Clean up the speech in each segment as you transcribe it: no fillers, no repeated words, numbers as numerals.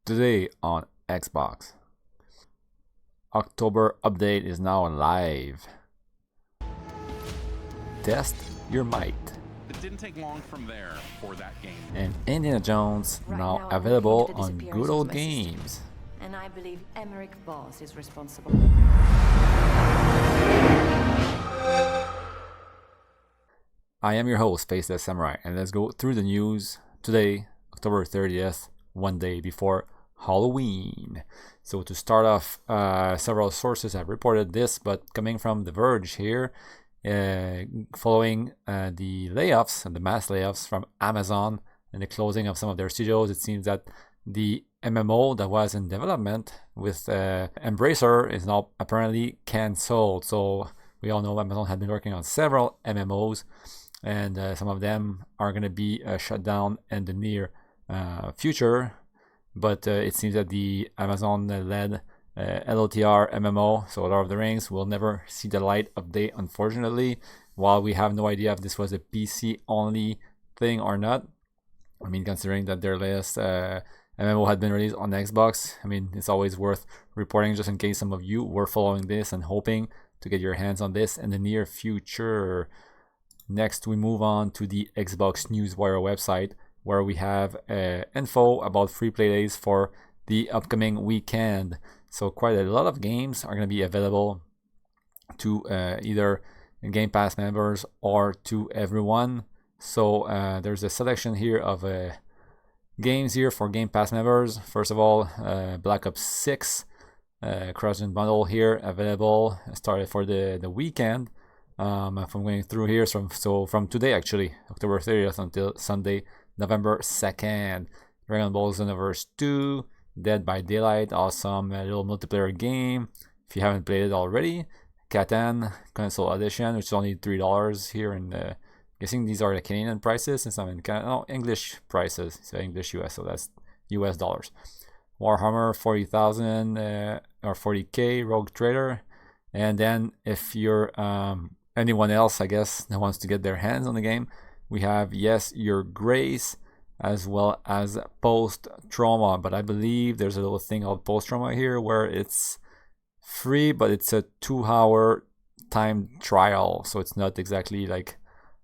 Today on Xbox. October update is now live. Test your might. It didn't take long from there for that game. And Indiana Jones now available on Good Old Games. And I believe Emmerich Boss is responsible. I am your host, Faceless Samurai, and let's go through the news today, October 30th, one day before Halloween. So to start off, several sources have reported this, but coming from The Verge here, following the layoffs and the mass layoffs from Amazon and the closing of some of their studios, it seems that the MMO that was in development with Embracer is now apparently cancelled. So we all know Amazon had been working on several MMOs, and some of them are going to be shut down in the near future. But it seems that the Amazon-led LOTR MMO, so Lord of the Rings, will never see the light of day, unfortunately. While we have no idea if this was a PC-only thing or not. I mean, considering that their latest MMO had been released on Xbox, I mean, it's always worth reporting just in case some of you were following this and hoping to get your hands on this in the near future. Next, we move on to the Xbox Newswire website, where we have info about free play days for the upcoming weekend. So quite a lot of games are going to be available to either Game Pass members or to everyone. So there's a selection here of games here for Game Pass members. First of all, Black Ops 6 cross-gen bundle here available, started for the weekend. If I'm going through here, from today actually, October 30th until Sunday, November 2nd. Dragon Ball Xenoverse 2, Dead by Daylight, awesome little multiplayer game. If you haven't played it already, Catan Console Edition, which is only $3 here, and guessing these are the Canadian prices since I'm in Canada. No, English prices, so English US, so that's US dollars. Warhammer 40,000 or 40k Rogue Trader, and then if you're anyone else, I guess, that wants to get their hands on the game, we have Yes Your Grace, as well as Post Trauma. But I believe there's a little thing called Post Trauma here where it's free, but it's a 2-hour time trial, so it's not exactly like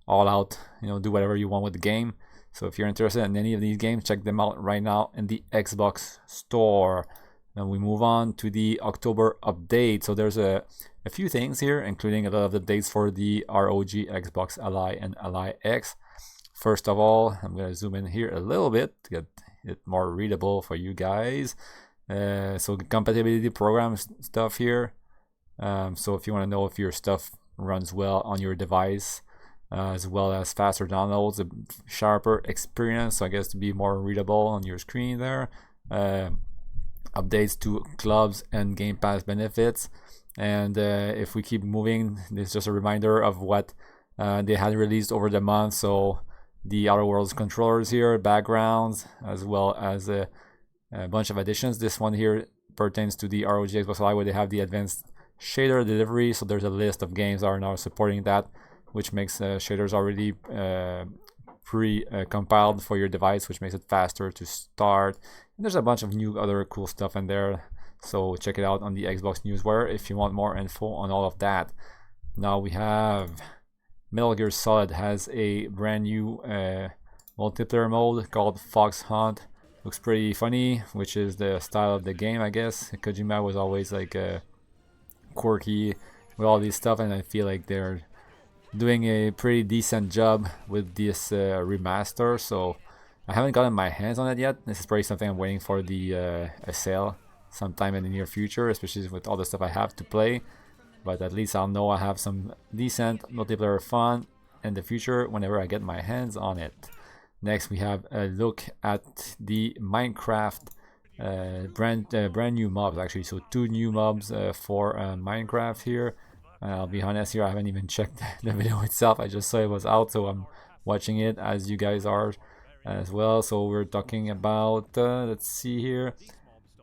all out, do whatever you want with the game. So if you're interested in any of these games, check them out right now in the Xbox store. Then we move on to the October update. So there's a few things here, including a lot of updates for the ROG Xbox Ally and Ally X. First of all, I'm going to zoom in here a little bit to get it more readable for you guys. So the compatibility program stuff here. So if you want to know if your stuff runs well on your device, as well as faster downloads, a sharper experience, so I guess to be more readable on your screen there. Updates to clubs and Game Pass benefits. And if we keep moving, this is just a reminder of what they had released over the month. So the Outer Worlds controllers here, backgrounds, as well as a bunch of additions. This one here pertains to the ROG Xbox Live, where they have the advanced shader delivery. So there's a list of games that are now supporting that, which makes shaders already pre-compiled for your device, which makes it faster to start. And there's a bunch of new other cool stuff in there, so check it out on the Xbox Newswire if you want more info on all of that. Now we have Metal Gear Solid has a brand new multiplayer mode called Fox Hunt. Looks pretty funny, which is the style of the game, I guess. Kojima was always like quirky with all these stuff, and I feel like they're doing a pretty decent job with this remaster. So I haven't gotten my hands on it yet. This is probably something I'm waiting for the a sale sometime in the near future, especially with all the stuff I have to play. But at least I'll know I have some decent multiplayer fun in the future whenever I get my hands on it. Next, we have a look at the Minecraft brand new mobs, actually. So 2 new mobs for Minecraft here. I'll be honest here, I haven't even checked the video itself. I just saw it was out, so I'm watching it as you guys are as well. So we're talking about, let's see here,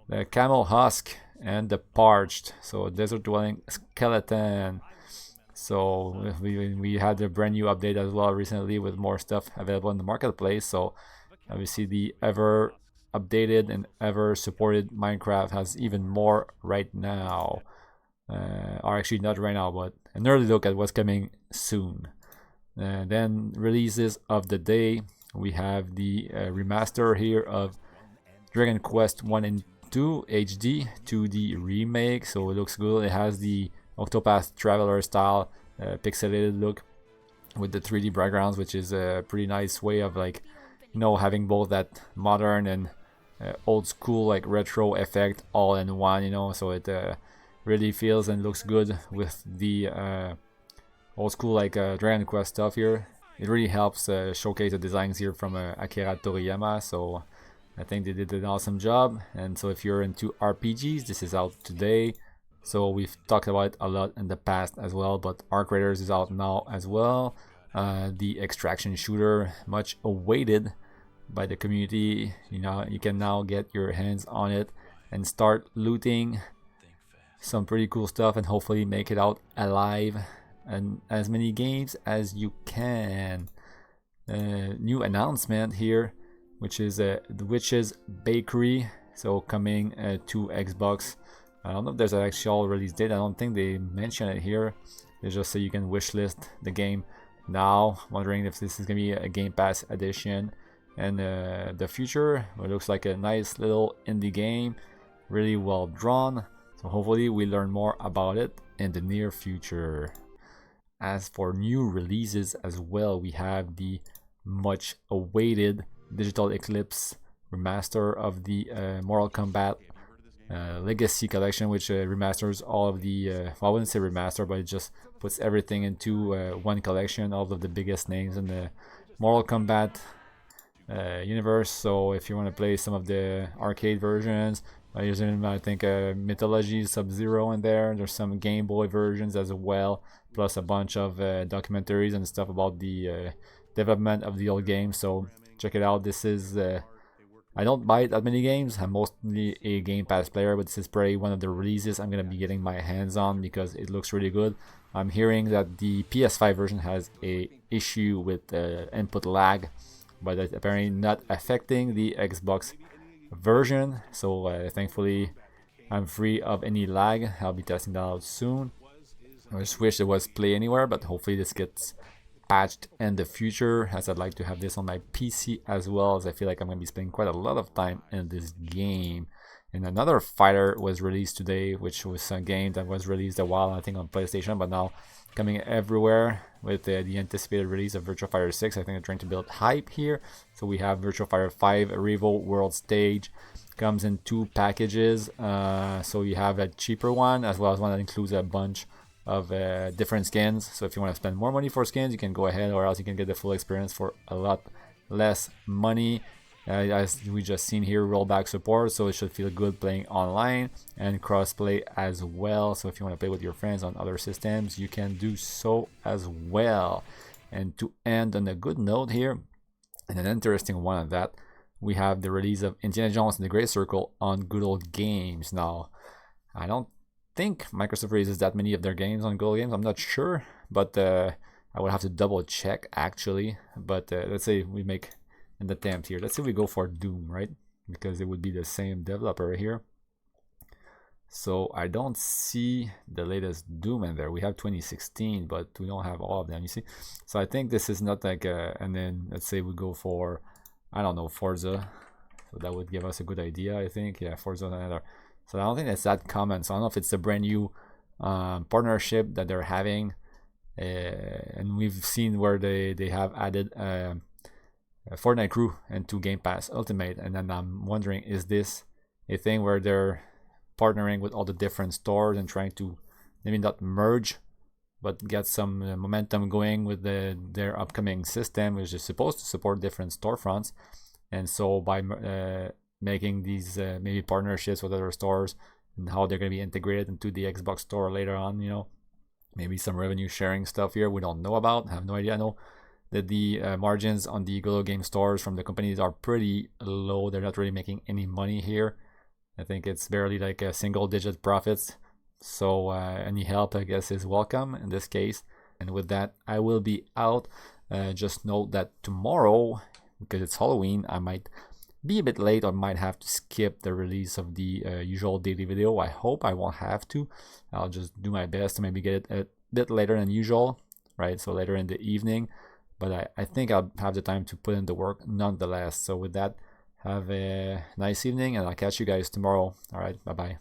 the Camel Husk and the Parched. So Desert Dwelling Skeleton. So we had a brand new update as well recently with more stuff available in the marketplace. So obviously the ever updated and ever supported Minecraft has even more right now. Or actually not right now, but an early look at what's coming soon. Then releases of the day, we have the remaster here of Dragon Quest 1 and 2 HD 2D remake, so it looks good. It has the Octopath Traveler style pixelated look with the 3D backgrounds, which is a pretty nice way of, like, you know, having both that modern and old school, like, retro effect all in one, you know. So it really feels and looks good with the old school, like, Dragon Quest stuff here. It really helps showcase the designs here from Akira Toriyama, so I think they did an awesome job. And so if you're into RPGs, this is out today. So we've talked about it a lot in the past as well, but Arc Raiders is out now as well. The extraction shooter, much awaited by the community. You know, you can now get your hands on it and start looting some pretty cool stuff and hopefully make it out alive and as many games as you can. New announcement here, which is the Witch's Bakery, so coming to Xbox. I don't know if there's an actual release date. I don't think they mention it here. They just say you can wishlist the game now. Wondering if this is gonna be a Game Pass edition. And the future, it looks like a nice little indie game, really well drawn. So hopefully we learn more about it in the near future. As for new releases as well, we have the much awaited Digital Eclipse remaster of the Mortal Kombat Legacy Collection, which remasters all of the well, I wouldn't say remaster, but it just puts everything into one collection, all of the biggest names in the Mortal Kombat universe. So if you want to play some of the arcade versions, there's I think Mythology Sub-Zero in there. There's some Game Boy versions as well, plus a bunch of documentaries and stuff about the development of the old game. So check it out. This is I don't buy that many games. I'm mostly a Game Pass player, but this is probably one of the releases I'm gonna be getting my hands on because it looks really good. I'm hearing that the PS5 version has a issue with input lag, but that's apparently not affecting the Xbox version. So thankfully I'm free of any lag. I'll be testing that out soon. I just wish it was Play Anywhere, but hopefully this gets patched in the future, as I'd like to have this on my PC as well, as I feel like I'm going to be spending quite a lot of time in this game. And another fighter was released today, which was a game that was released a while, I think, on PlayStation, but now coming everywhere with the anticipated release of Virtua Fighter 6. I think they're trying to build hype here. So we have Virtua Fighter 5 Revo World Stage. Comes in 2 packages. So you have a cheaper one, as well as one that includes a bunch of different skins. So if you want to spend more money for skins, you can go ahead, or else you can get the full experience for a lot less money. As we just seen here, rollback support, so it should feel good playing online, and crossplay as well. So if you want to play with your friends on other systems, you can do so as well. And to end on a good note here, and an interesting one at that, we have the release of Indiana Jones and the Great Circle on Good Old Games. Now, I don't think Microsoft releases that many of their games on Good Old Games. I'm not sure, but I would have to double check actually. But let's say we make an attempt here. Let's say we go for Doom, right? Because it would be the same developer here. So I don't see the latest Doom in there. We have 2016, but we don't have all of them, you see. So I think this is not like and then let's say we go for, I don't know, Forza. So that would give us a good idea, I think. Yeah, Forza another. So I don't think that's that common. So I don't know if it's a brand new partnership that they're having. And we've seen where they have added Fortnite Crew into Game Pass Ultimate, and then I'm wondering, is this a thing where they're partnering with all the different stores and trying to maybe not merge, but get some momentum going with their upcoming system, which is supposed to support different storefronts? And so by making these maybe partnerships with other stores and how they're going to be integrated into the Xbox store later on, you know, maybe some revenue sharing stuff here we don't know about. I have no idea. I know that the margins on the Go Game stores from the companies are pretty low. They're not really making any money here. I think it's barely like a single digit profits. So any help, I guess, is welcome in this case. And with that, I will be out. Just note that tomorrow, because it's Halloween, I might be a bit late, or might have to skip the release of the usual daily video. I hope I won't have to. I'll just do my best to maybe get it a bit later than usual, right? So later in the evening, but I think I'll have the time to put in the work nonetheless. So with that, have a nice evening, and I'll catch you guys tomorrow. All right, bye bye.